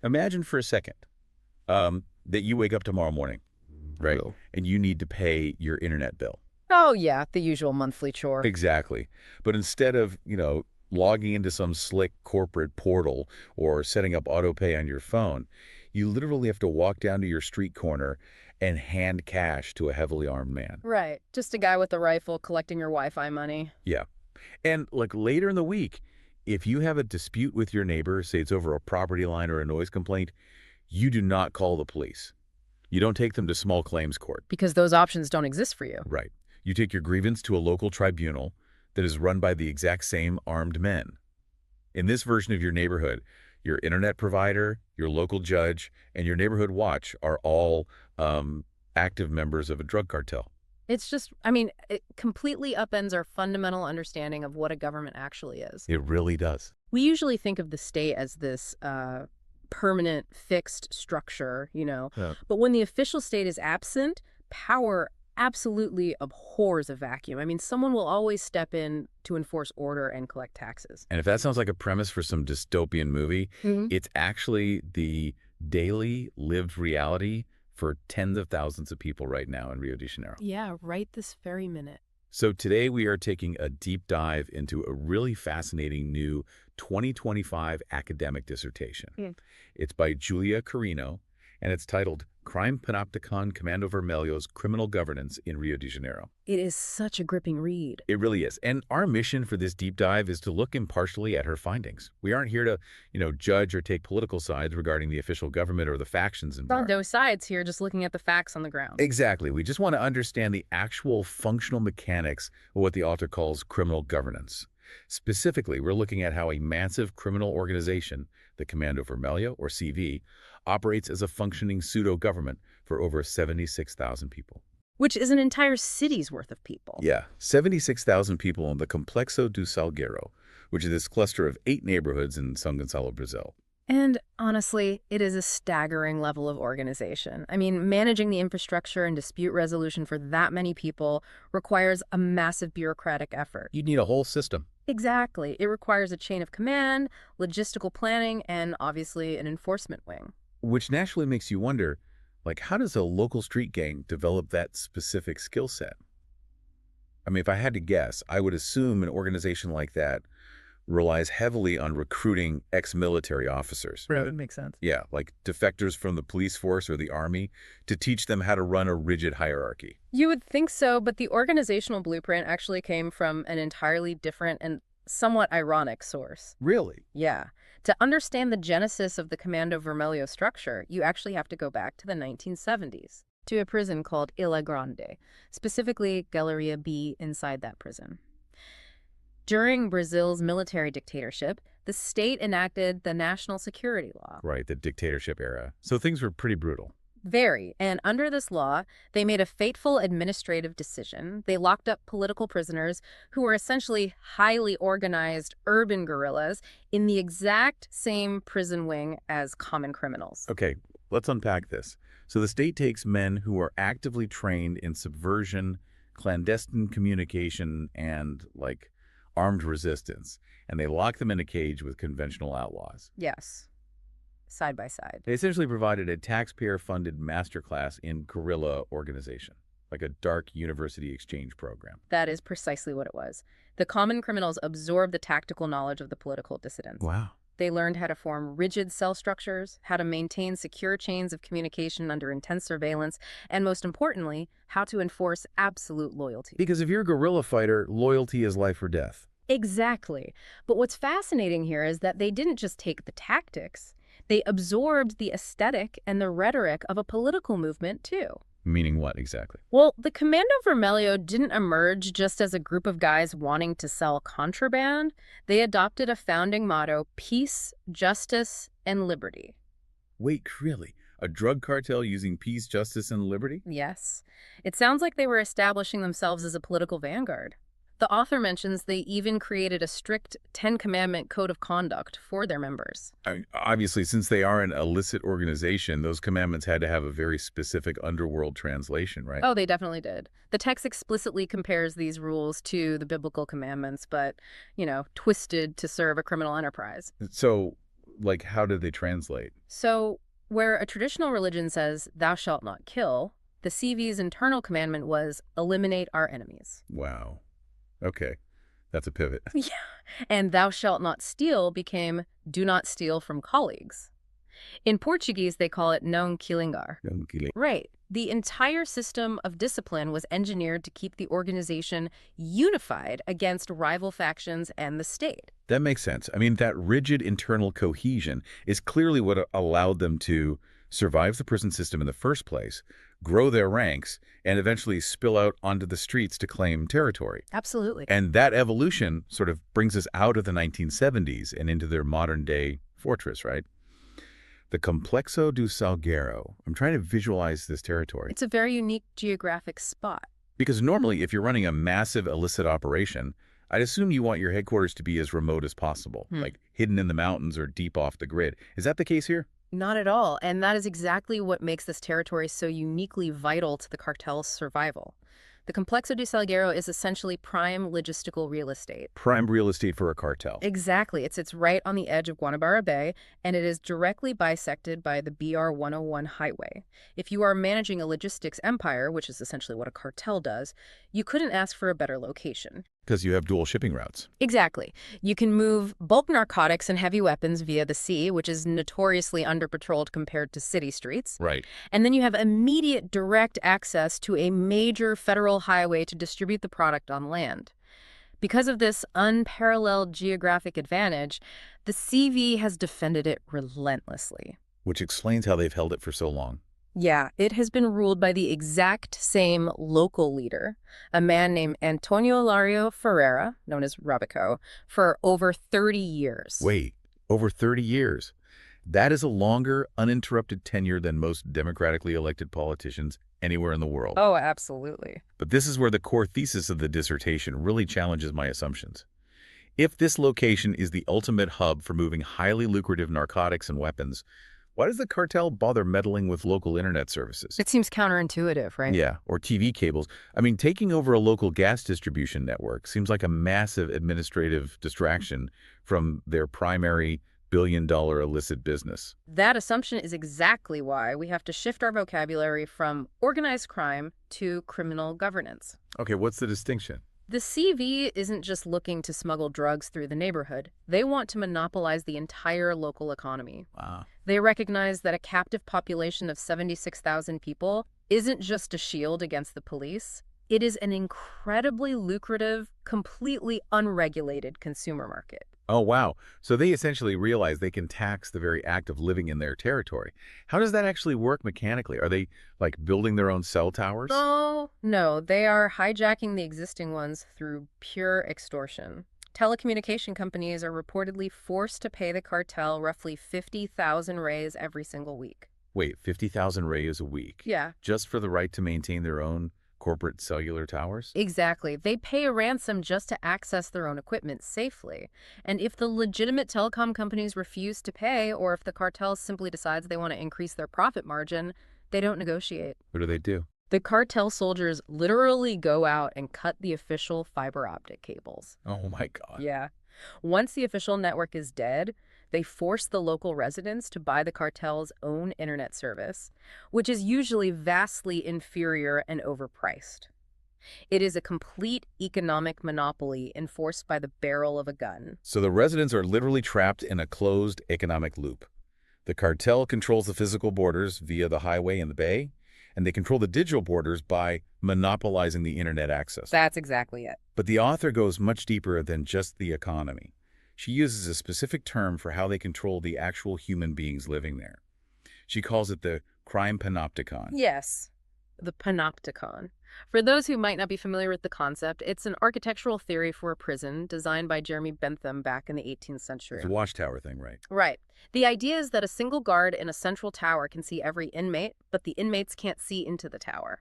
Imagine for a second that you wake up tomorrow morning, right? Will. And you need to pay your internet bill. Oh, yeah, the usual monthly chore. Exactly. But instead of, logging into some slick corporate portal or setting up auto pay on your phone, you literally have to walk down to your street corner and hand cash to a heavily armed man. Right. Just a guy with a rifle collecting your Wi-Fi money. Yeah. And like later in the week, if you have a dispute with your neighbor, say it's over a property line or a noise complaint, you do not call the police. You don't take them to small claims court. Because those options don't exist for you. Right. You take your grievance to a local tribunal that is run by the exact same armed men. In this version of your neighborhood, your internet provider, your local judge, and your neighborhood watch are all active members of a drug cartel. It's just, it completely upends our fundamental understanding of what a government actually is. It really does. We usually think of the state as this permanent, fixed structure, Yeah. But when the official state is absent, power absolutely abhors a vacuum. Someone will always step in to enforce order and collect taxes. And if that sounds like a premise for some dystopian movie, it's actually the daily lived reality for tens of thousands of people right now in Rio de Janeiro. Yeah, right this very minute. So today we are taking a deep dive into a really fascinating new 2025 academic dissertation. It's by Júlia Quirino, and it's titled Crime Panopticon Comando Vermelho's Criminal Governance in Rio de Janeiro. It is such a gripping read. It really is. And our mission for this deep dive is to look impartially at her findings. We aren't here to, judge or take political sides regarding the official government or the factions involved. No sides here, just looking at the facts on the ground. Exactly. We just want to understand the actual functional mechanics of what the author calls criminal governance. Specifically, we're looking at how a massive criminal organization, the Comando Vermelho, or CV, operates as a functioning pseudo-government for over 76,000 people. Which is an entire city's worth of people. Yeah, 76,000 people in the Complexo do Salgueiro, which is this cluster of 8 neighborhoods in São Gonçalo, Brazil. And honestly, it is a staggering level of organization. Managing the infrastructure and dispute resolution for that many people requires a massive bureaucratic effort. You need a whole system. Exactly. It requires a chain of command, logistical planning, and obviously an enforcement wing. Which naturally makes you wonder, how does a local street gang develop that specific skill set? If I had to guess, I would assume an organization like that relies heavily on recruiting ex-military officers. Right, that makes sense. Yeah, like defectors from the police force or the army to teach them how to run a rigid hierarchy. You would think so, but the organizational blueprint actually came from an entirely different and somewhat ironic source. Really? Yeah. To understand the genesis of the Comando Vermelho structure, you actually have to go back to the 1970s, to a prison called Ilha Grande, specifically Galleria B inside that prison. During Brazil's military dictatorship, the state enacted the national security law. Right, the dictatorship era. So things were pretty brutal. Very. And under this law, they made a fateful administrative decision. They locked up political prisoners who were essentially highly organized urban guerrillas in the exact same prison wing as common criminals. Okay, let's unpack this. So the state takes men who are actively trained in subversion, clandestine communication, and, armed resistance, and they lock them in a cage with conventional outlaws. Yes. Side by side. They essentially provided a taxpayer-funded masterclass in guerrilla organization, like a dark university exchange program. That is precisely what it was. The common criminals absorbed the tactical knowledge of the political dissidents. Wow. They learned how to form rigid cell structures, how to maintain secure chains of communication under intense surveillance, and most importantly, how to enforce absolute loyalty. Because if you're a guerrilla fighter, loyalty is life or death. Exactly. But what's fascinating here is that they didn't just take the tactics. They absorbed the aesthetic and the rhetoric of a political movement, too. Meaning what exactly? Well, the Comando Vermelho didn't emerge just as a group of guys wanting to sell contraband. They adopted a founding motto: peace, justice, and liberty. Wait, really? A drug cartel using peace, justice, and liberty? Yes. It sounds like they were establishing themselves as a political vanguard. The author mentions they even created a strict 10-commandment code of conduct for their members. Obviously, since they are an illicit organization, those commandments had to have a very specific underworld translation, right? Oh, they definitely did. The text explicitly compares these rules to the biblical commandments, but, twisted to serve a criminal enterprise. So Like, how did they translate? So, where a traditional religion says, thou shalt not kill, the CV's internal commandment was, eliminate our enemies. Wow. Okay. That's a pivot. Yeah. And thou shalt not steal became, do not steal from colleagues. In Portuguese, they call it não quilingar. Right. The entire system of discipline was engineered to keep the organization unified against rival factions and the state. That makes sense. I mean, that rigid internal cohesion is clearly what allowed them to survive the prison system in the first place, grow their ranks, and eventually spill out onto the streets to claim territory. Absolutely. And that evolution sort of brings us out of the 1970s and into their modern-day fortress, right? The Complexo do Salgueiro. I'm trying to visualize this territory. It's a very unique geographic spot. Because normally, if you're running a massive illicit operation, I'd assume you want your headquarters to be as remote as possible, like hidden in the mountains or deep off the grid. Is that the case here? Not at all. And that is exactly what makes this territory so uniquely vital to the cartel's survival. The Complexo de Salgueiro is essentially prime logistical real estate. Prime real estate for a cartel. Exactly. It sits right on the edge of Guanabara Bay, and it is directly bisected by the BR-101 highway. If you are managing a logistics empire, which is essentially what a cartel does, you couldn't ask for a better location. Because you have dual shipping routes. Exactly. You can move bulk narcotics and heavy weapons via the sea, which is notoriously under-patrolled compared to city streets. Right. And then you have immediate direct access to a major federal highway to distribute the product on land. Because of this unparalleled geographic advantage, the CV has defended it relentlessly. Which explains how they've held it for so long. Yeah, it has been ruled by the exact same local leader, a man named Antonio Lario Ferreira, known as Rabico, for over 30 years. Wait, over 30 years. That is a longer, uninterrupted tenure than most democratically elected politicians anywhere in the world. Oh, absolutely. But this is where the core thesis of the dissertation really challenges my assumptions. If this location is the ultimate hub for moving highly lucrative narcotics and weapons, why does the cartel bother meddling with local internet services? It seems counterintuitive, right? Yeah, or TV cables. I mean, taking over a local gas distribution network seems like a massive administrative distraction from their primary billion-dollar illicit business. That assumption is exactly why we have to shift our vocabulary from organized crime to criminal governance. Okay, what's the distinction? The CV isn't just looking to smuggle drugs through the neighborhood. They want to monopolize the entire local economy. Wow. They recognize that a captive population of 76,000 people isn't just a shield against the police. It is an incredibly lucrative, completely unregulated consumer market. Oh, wow. So they essentially realize they can tax the very act of living in their territory. How does that actually work mechanically? Are they, like, building their own cell towers? Oh, no. They are hijacking the existing ones through pure extortion. Telecommunication companies are reportedly forced to pay the cartel roughly 50,000 reais every single week. Wait, 50,000 reais a week? Yeah. Just for the right to maintain their own corporate cellular towers? Exactly. They pay a ransom just to access their own equipment safely. And if the legitimate telecom companies refuse to pay, or if the cartel simply decides they want to increase their profit margin, they don't negotiate. What do? The cartel soldiers literally go out and cut the official fiber optic cables. Oh my God. Yeah. Once the official network is dead, they force the local residents to buy the cartel's own internet service, which is usually vastly inferior and overpriced. It is a complete economic monopoly enforced by the barrel of a gun. So the residents are literally trapped in a closed economic loop. The cartel controls the physical borders via the highway and the bay, and they control the digital borders by monopolizing the internet access. That's exactly it. But the author goes much deeper than just the economy. She uses a specific term for how they control the actual human beings living there. She calls it the crime panopticon. Yes, the Panopticon. For those who might not be familiar with the concept, it's an architectural theory for a prison designed by Jeremy Bentham back in the 18th century. It's a watchtower thing, right? Right. The idea is that a single guard in a central tower can see every inmate, but the inmates can't see into the tower.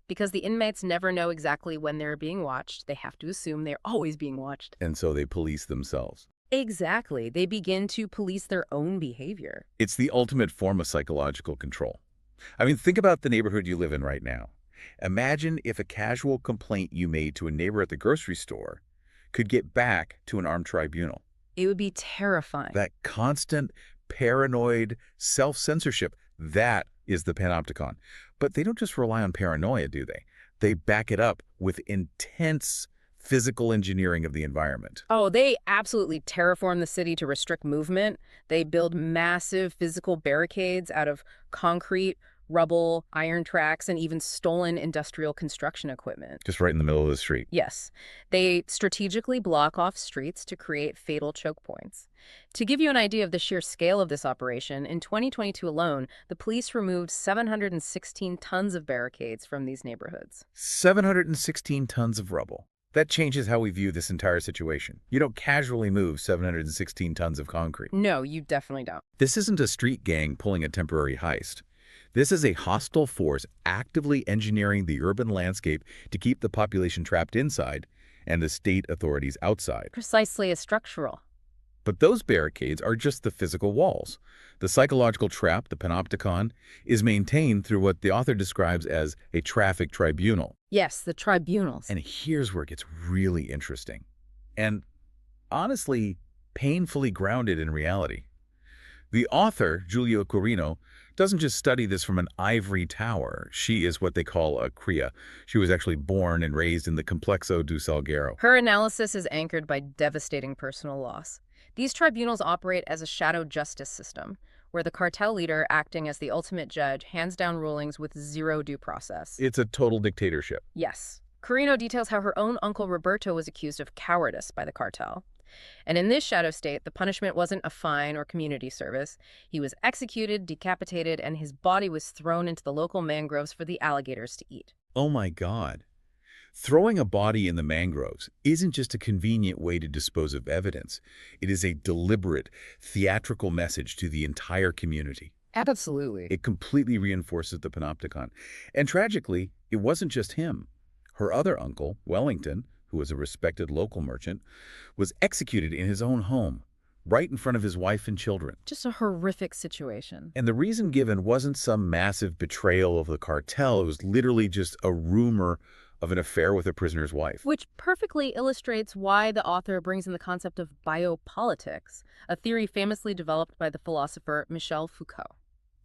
Because the inmates never know exactly when they're being watched, they have to assume they're always being watched. And so they police themselves. Exactly. They begin to police their own behavior. It's the ultimate form of psychological control. I mean, think about the neighborhood you live in right now. Imagine if a casual complaint you made to a neighbor at the grocery store could get back to an armed tribunal. It would be terrifying. That constant, paranoid self-censorship, that is the Panopticon. But they don't just rely on paranoia, do they? They back it up with intense physical engineering of the environment. Oh, they absolutely terraform the city to restrict movement. They build massive physical barricades out of concrete, rubble, iron tracks, and even stolen industrial construction equipment. Just right in the middle of the street. Yes, they strategically block off streets to create fatal choke points. To give you an idea of the sheer scale of this operation, in 2022 alone, the police removed 716 tons of barricades from these neighborhoods. 716 tons of rubble. That changes how we view this entire situation. You don't casually move 716 tons of concrete. No, you definitely don't. This isn't a street gang pulling a temporary heist. This is a hostile force actively engineering the urban landscape to keep the population trapped inside and the state authorities outside. Precisely as structural. But those barricades are just the physical walls. The psychological trap, the Panopticon, is maintained through what the author describes as a traffic tribunal. Yes, the tribunals. And here's where it gets really interesting. And honestly, painfully grounded in reality. The author, Júlia Quirino, doesn't just study this from an ivory tower. She is what they call a cria. She was actually born and raised in the Complexo do Salgueiro. Her analysis is anchored by devastating personal loss. These tribunals operate as a shadow justice system, where the cartel leader, acting as the ultimate judge, hands down rulings with zero due process. It's a total dictatorship. Yes. Quirino details how her own uncle Roberto was accused of cowardice by the cartel. And in this shadow state, the punishment wasn't a fine or community service. He was executed, decapitated, and his body was thrown into the local mangroves for the alligators to eat. Oh my God. Throwing a body in the mangroves isn't just a convenient way to dispose of evidence. It is a deliberate, theatrical message to the entire community. Absolutely. It completely reinforces the Panopticon. And tragically, it wasn't just him. Her other uncle, Wellington, who was a respected local merchant, was executed in his own home, right in front of his wife and children. Just a horrific situation. And the reason given wasn't some massive betrayal of the cartel. It was literally just a rumor of an affair with a prisoner's wife. Which perfectly illustrates why the author brings in the concept of biopolitics, a theory famously developed by the philosopher Michel Foucault.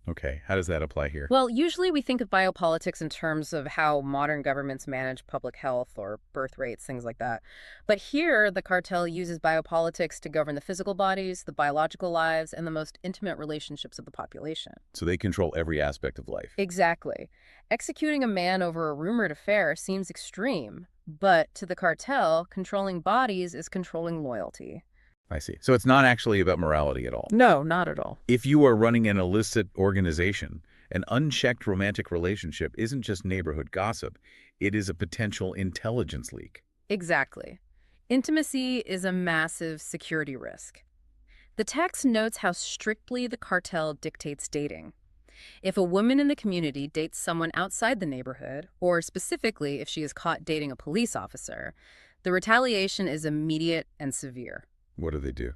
Okay, how does that apply here? Well, usually we think of biopolitics in terms of how modern governments manage public health or birth rates, things like that. But here, the cartel uses biopolitics to govern the physical bodies, the biological lives, and the most intimate relationships of the population. So they control every aspect of life. Exactly. Executing a man over a rumored affair seems extreme, but to the cartel, controlling bodies is controlling loyalty. I see. So it's not actually about morality at all. No, not at all. If you are running an illicit organization, an unchecked romantic relationship isn't just neighborhood gossip. It is a potential intelligence leak. Exactly. Intimacy is a massive security risk. The text notes how strictly the cartel dictates dating. If a woman in the community dates someone outside the neighborhood, or specifically if she is caught dating a police officer, the retaliation is immediate and severe. What do?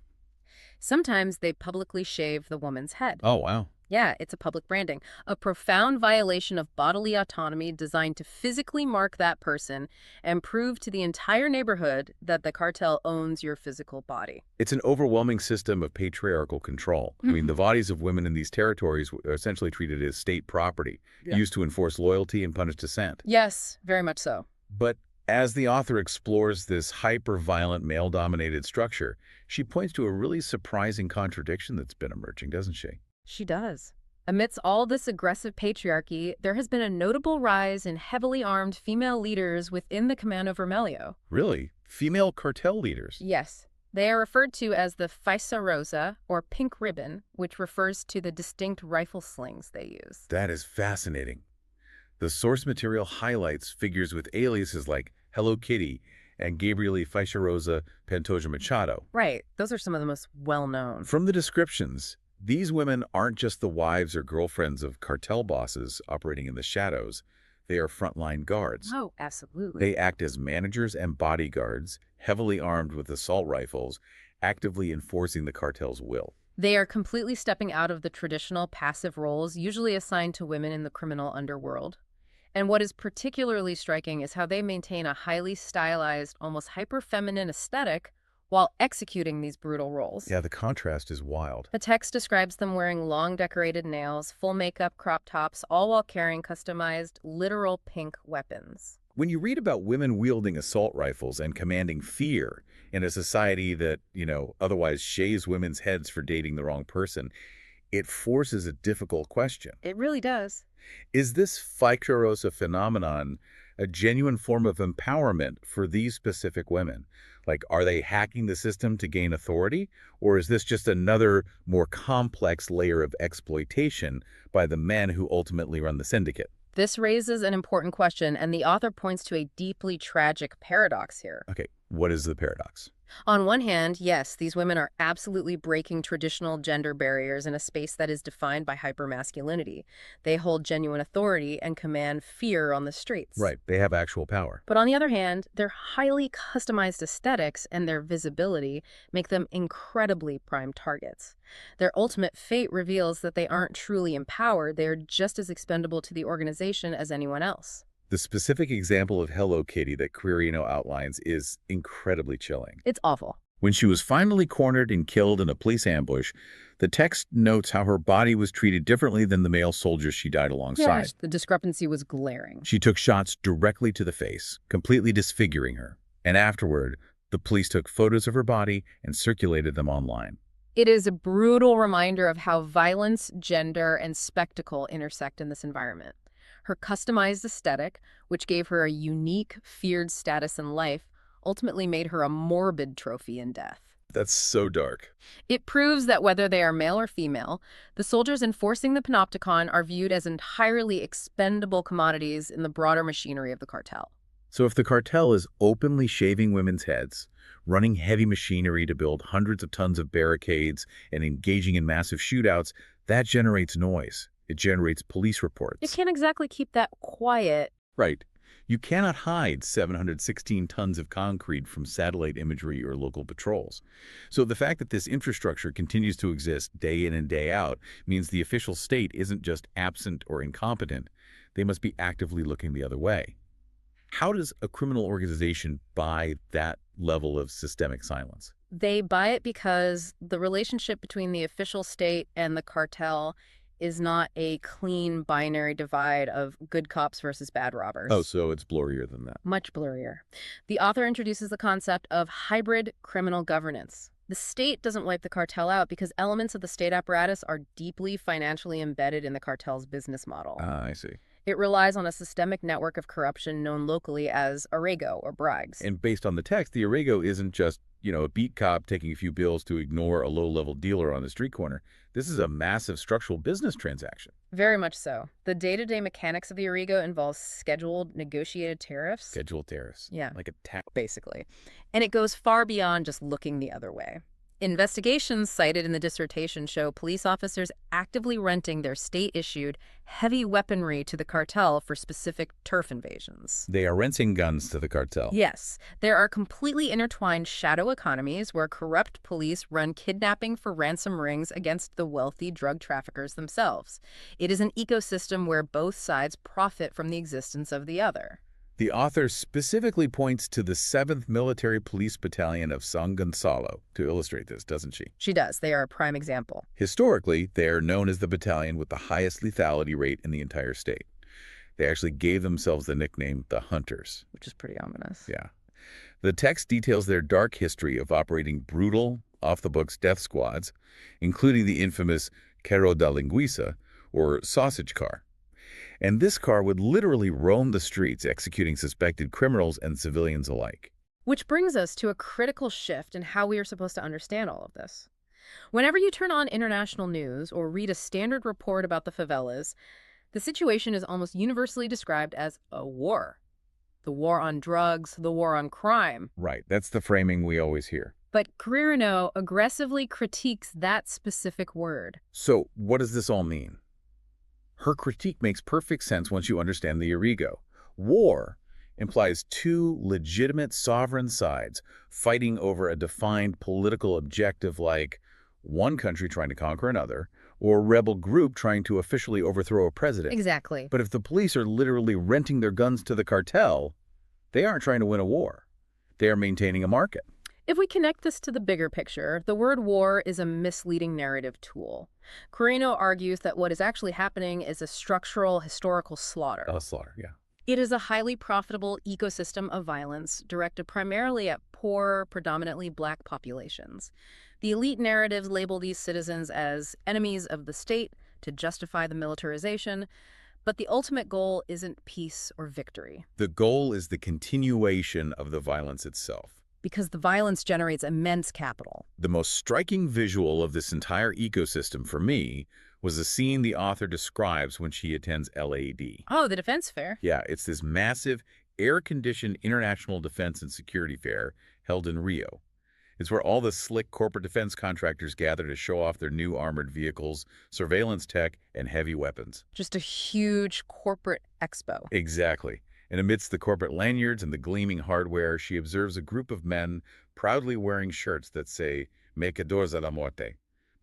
Sometimes they publicly shave the woman's head. Oh, wow. Yeah, it's a public branding. A profound violation of bodily autonomy designed to physically mark that person and prove to the entire neighborhood that the cartel owns your physical body. It's an overwhelming system of patriarchal control. I mean, the bodies of women in these territories are essentially treated as state property, used to enforce loyalty and punish dissent. Yes, very much so. But as the author explores this hyper-violent male-dominated structure, she points to a really surprising contradiction that's been emerging, doesn't she? She does. Amidst all this aggressive patriarchy, there has been a notable rise in heavily armed female leaders within the Comando Vermelho. Really? Female cartel leaders? Yes. They are referred to as the Faixa Rosa, or pink ribbon, which refers to the distinct rifle slings they use. That is fascinating. The source material highlights figures with aliases like Hello Kitty and Gabriele Faixa Pantoja Machado. Right. Those are some of the most well-known. From the descriptions, these women aren't just the wives or girlfriends of cartel bosses operating in the shadows. They are frontline guards. Oh, absolutely. They act as managers and bodyguards, heavily armed with assault rifles, actively enforcing the cartel's will. They are completely stepping out of the traditional passive roles usually assigned to women in the criminal underworld. And what is particularly striking is how they maintain a highly stylized, almost hyper-feminine aesthetic while executing these brutal roles. Yeah, the contrast is wild. The text describes them wearing long decorated nails, full makeup, crop tops, all while carrying customized, literal pink weapons. When you read about women wielding assault rifles and commanding fear in a society that, otherwise shaves women's heads for dating the wrong person, it forces a difficult question. It really does. Is this Phycrosa phenomenon a genuine form of empowerment for these specific women? Like, are they hacking the system to gain authority? Or is this just another, more complex layer of exploitation by the men who ultimately run the syndicate? This raises an important question, and the author points to a deeply tragic paradox here. Okay, what is the paradox? On one hand, yes, these women are absolutely breaking traditional gender barriers in a space that is defined by hypermasculinity. They hold genuine authority and command fear on the streets. Right, they have actual power. But on the other hand, their highly customized aesthetics and their visibility make them incredibly prime targets. Their ultimate fate reveals that they aren't truly empowered. They are just as expendable to the organization as anyone else. The specific example of Hello Kitty that Quirino outlines is incredibly chilling. It's awful. When she was finally cornered and killed in a police ambush, the text notes how her body was treated differently than the male soldiers she died alongside. Yes, the discrepancy was glaring. She took shots directly to the face, completely disfiguring her. And afterward, the police took photos of her body and circulated them online. It is a brutal reminder of how violence, gender, and spectacle intersect in this environment. Her customized aesthetic, which gave her a unique, feared status in life, ultimately made her a morbid trophy in death. That's so dark. It proves that whether they are male or female, the soldiers enforcing the Panopticon are viewed as entirely expendable commodities in the broader machinery of the cartel. So if the cartel is openly shaving women's heads, running heavy machinery to build hundreds of tons of barricades, and engaging in massive shootouts, that generates noise. It generates police reports. You can't exactly keep that quiet. Right. You cannot hide 716 tons of concrete from satellite imagery or local patrols. So the fact that this infrastructure continues to exist day in and day out means the official state isn't just absent or incompetent. They must be actively looking the other way. How does a criminal organization buy that level of systemic silence? They buy it because the relationship between the official state and the cartel is not a clean binary divide of good cops versus bad robbers. Oh, so it's blurrier than that. Much blurrier. The author introduces the concept of hybrid criminal governance. The state doesn't wipe the cartel out because elements of the state apparatus are deeply financially embedded in the cartel's business model. Ah, I see. It relies on a systemic network of corruption known locally as arrego or bribes. And based on the text, the arrego isn't just, a beat cop taking a few bills to ignore a low-level dealer on the street corner. This is a massive structural business transaction. Very much so. The day-to-day mechanics of the arrego involves scheduled negotiated tariffs. Scheduled tariffs. Yeah. Like a tax. Basically. And it goes far beyond just looking the other way. Investigations cited in the dissertation show police officers actively renting their state-issued heavy weaponry to the cartel for specific turf invasions. They are renting guns to the cartel. Yes, there are completely intertwined shadow economies where corrupt police run kidnapping for ransom rings against the wealthy drug traffickers themselves. It is an ecosystem where both sides profit from the existence of the other. The author specifically points to the 7th Military Police Battalion of San Gonzalo to illustrate this, doesn't she? She does. They are a prime example. Historically, they are known as the battalion with the highest lethality rate in the entire state. They actually gave themselves the nickname the Hunters. Which is pretty ominous. Yeah. The text details their dark history of operating brutal, off-the-books death squads, including the infamous Carro da Linguiça, or sausage car. And this car would literally roam the streets, executing suspected criminals and civilians alike. Which brings us to a critical shift in how we are supposed to understand all of this. Whenever you turn on international news or read a standard report about the favelas, the situation is almost universally described as a war. The war on drugs, the war on crime. Right, that's the framing we always hear. But Quirino aggressively critiques that specific word. So what does this all mean? Her critique makes perfect sense once you understand the arrego. War implies two legitimate sovereign sides fighting over a defined political objective like one country trying to conquer another, or a rebel group trying to officially overthrow a president. Exactly. But if the police are literally renting their guns to the cartel, they aren't trying to win a war. They are maintaining a market. If we connect this to the bigger picture, the word war is a misleading narrative tool. Quirino argues that what is actually happening is a structural historical slaughter. Slaughter, yeah. It is a highly profitable ecosystem of violence directed primarily at poor, predominantly black populations. The elite narratives label these citizens as enemies of the state to justify the militarization, but the ultimate goal isn't peace or victory, The goal is the continuation of the violence itself. because the violence generates immense capital. The most striking visual of this entire ecosystem for me was the scene the author describes when she attends LAD. Oh, the defense fair? Yeah, it's this massive, air-conditioned international defense and security fair held in Rio. It's where all the slick corporate defense contractors gather to show off their new armored vehicles, surveillance tech, and heavy weapons. Just a huge corporate expo. Exactly. And amidst the corporate lanyards and the gleaming hardware, she observes a group of men proudly wearing shirts that say, Mercadores a la Muerte,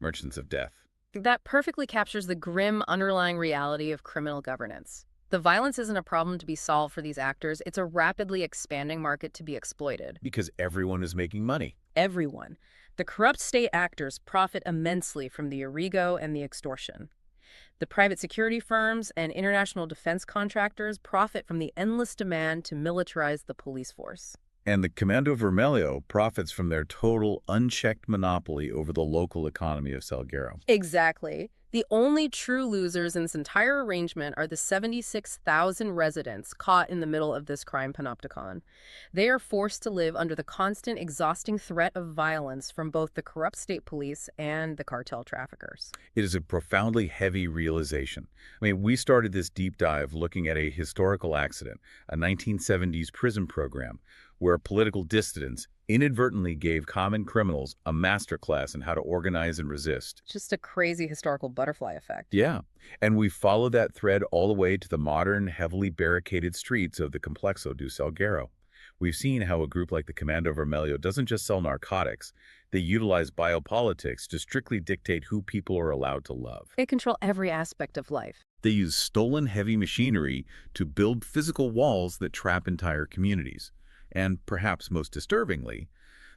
merchants of death. That perfectly captures the grim underlying reality of criminal governance. The violence isn't a problem to be solved for these actors. It's a rapidly expanding market to be exploited. Because everyone is making money. Everyone. The corrupt state actors profit immensely from the origo and the extortion. The private security firms and international defense contractors profit from the endless demand to militarize the police force. And the Comando Vermelho profits from their total, unchecked monopoly over the local economy of Salguero. Exactly. The only true losers in this entire arrangement are the 76,000 residents caught in the middle of this crime panopticon. They are forced to live under the constant, exhausting threat of violence from both the corrupt state police and the cartel traffickers. It is a profoundly heavy realization. I mean, we started this deep dive looking at a historical accident, a 1970s prison program, where political dissidents inadvertently gave common criminals a masterclass in how to organize and resist. Just a crazy historical butterfly effect. Yeah, and we follow that thread all the way to the modern, heavily barricaded streets of the Complexo do Salguero. We've seen how a group like the Comando Vermelho doesn't just sell narcotics, they utilize biopolitics to strictly dictate who people are allowed to love. They control every aspect of life. They use stolen heavy machinery to build physical walls that trap entire communities. And perhaps most disturbingly,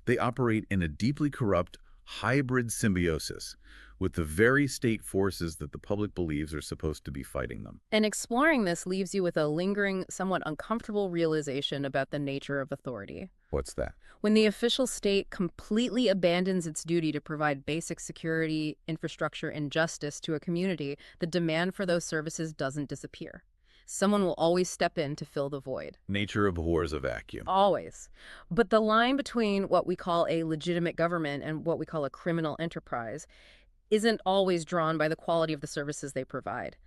they operate in a deeply corrupt hybrid symbiosis with the very state forces that the public believes are supposed to be fighting them. And exploring this leaves you with a lingering, somewhat uncomfortable realization about the nature of authority. What's that? When the official state completely abandons its duty to provide basic security, infrastructure, and justice to a community, the demand for those services doesn't disappear. Someone will always step in to fill the void. Nature abhors a vacuum. Always. But the line between what we call a legitimate government and what we call a criminal enterprise isn't always drawn by the quality of the services they provide.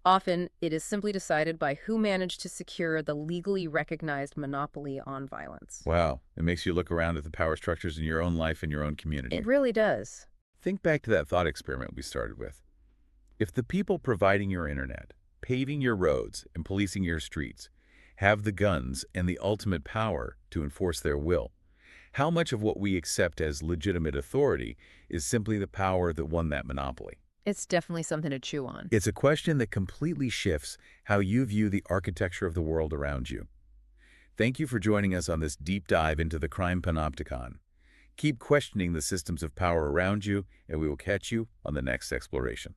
Often, it is simply decided by who managed to secure the legally recognized monopoly on violence. Wow, it makes you look around at the power structures in your own life and your own community. It really does. Think back to that thought experiment we started with. If the people providing your internet, paving your roads, and policing your streets have the guns and the ultimate power to enforce their will, how much of what we accept as legitimate authority is simply the power that won that monopoly? It's definitely something to chew on. It's a question that completely shifts how you view the architecture of the world around you. Thank you for joining us on this deep dive into the crime panopticon. Keep questioning the systems of power around you, and we will catch you on the next exploration.